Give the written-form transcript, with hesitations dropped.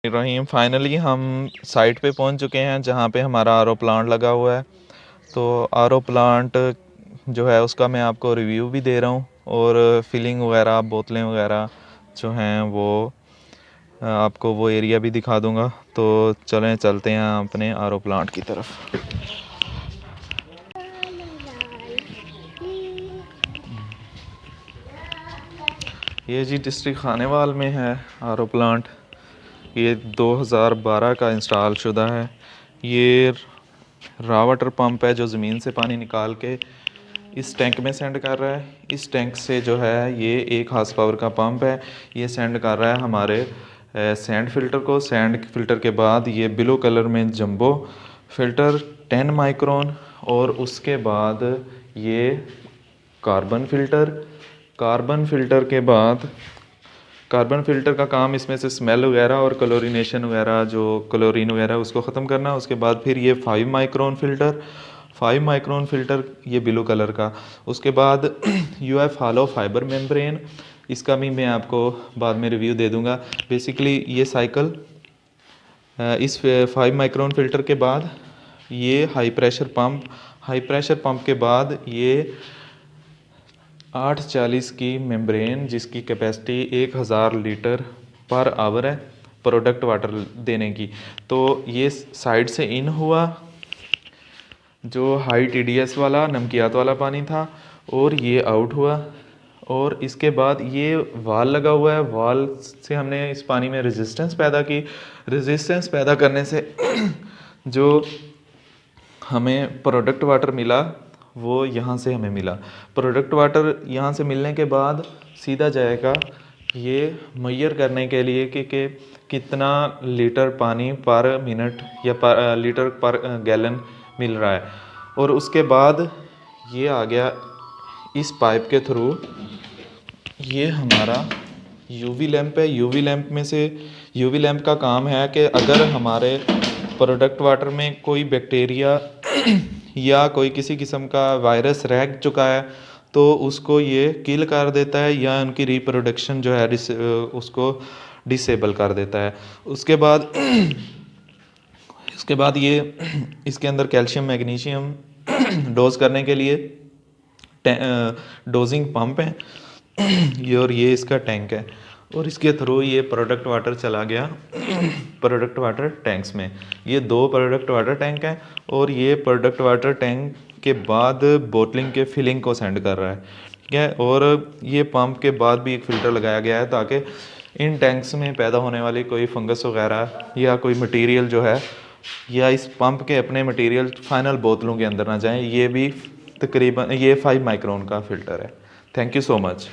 रहीम finally हम site पे पहुंच चुके हैं जहां पे हमारा आरओ प्लांट लगा हुआ है। तो आरओ प्लांट जो है उसका मैं आपको रिव्यू भी दे रहा हूं और फिलिंग वगैरह बोतलें वगैरह जो हैं वो आपको वो एरिया भी दिखा दूंगा। तो चलते हैं अपने आरओ प्लांट की तरफ। ये जी डिस्ट्रिक्ट खानेवाल में है आरओ प्लांट। ये 2012 का इंस्टॉल शुदा है। ये रॉ वाटर पंप है जो ज़मीन से पानी निकाल के इस टैंक में सेंड कर रहा है। इस टैंक से जो है ये 1 हार्स पावर का पंप है। ये सेंड कर रहा है हमारे सैंड फ़िल्टर को। सैंड फ़िल्टर के बाद ये ब्लू कलर में जंबो फ़िल्टर 10 माइक्रोन, और उसके बाद ये कार्बन फ़िल्टर का काम इसमें से स्मेल वगैरह और क्लोरीनेशन वगैरह जो क्लोरीन वगैरह उसको ख़त्म करना। उसके बाद फिर ये 5 माइक्रोन फ़िल्टर ये ब्लू कलर का। उसके बाद यूएफ हॉलो फाइबर मेम्ब्रेन, इसका भी मैं आपको बाद में रिव्यू दे दूंगा। बेसिकली ये साइकिल इस 5 माइक्रोन फ़िल्टर के बाद ये हाई प्रेशर पंप के बाद ये 840 की मेम्ब्रेन जिसकी कैपेसिटी 1000 लीटर पर आवर है प्रोडक्ट वाटर देने की। तो ये साइड से इन हुआ जो हाई टीडीएस वाला नमकियात वाला पानी था, और ये आउट हुआ। और इसके बाद ये वाल लगा हुआ है। वाल से हमने इस पानी में रेजिस्टेंस पैदा करने से जो हमें प्रोडक्ट वाटर मिला वो यहाँ से हमें मिला। प्रोडक्ट वाटर यहाँ से मिलने के बाद सीधा जाएगा ये मेजर करने के लिए कि कितना लीटर पानी पर मिनट या लीटर पर गैलन मिल रहा है। और उसके बाद ये आ गया इस पाइप के थ्रू। ये हमारा यूवी लैंप है। यूवी लैंप का काम है कि अगर हमारे प्रोडक्ट वाटर में कोई बैक्टीरिया या कोई किसी किस्म का वायरस रह चुका है तो उसको ये किल कर देता है या उनकी रिप्रोडक्शन जो है उसको डिसेबल कर देता है। उसके बाद ये इसके अंदर कैल्शियम मैग्नीशियम डोज करने के लिए डोजिंग पंप है ये, और ये इसका टैंक है। और इसके थ्रू ये प्रोडक्ट वाटर चला गया प्रोडक्ट वाटर टैंक्स में। ये 2 प्रोडक्ट वाटर टैंक हैं, और ये प्रोडक्ट वाटर टैंक के बाद बोतलिंग के फिलिंग को सेंड कर रहा है, ठीक है। और ये पंप के बाद भी एक फ़िल्टर लगाया गया है ताकि इन टैंक्स में पैदा होने वाली कोई फंगस वगैरह या कोई मटेरियल जो है या इस पंप के अपने मटेरियल फाइनल बोतलों के अंदर ना जाएं। ये भी तकरीबन ये 5 माइक्रोन का फ़िल्टर है। Thank you so much.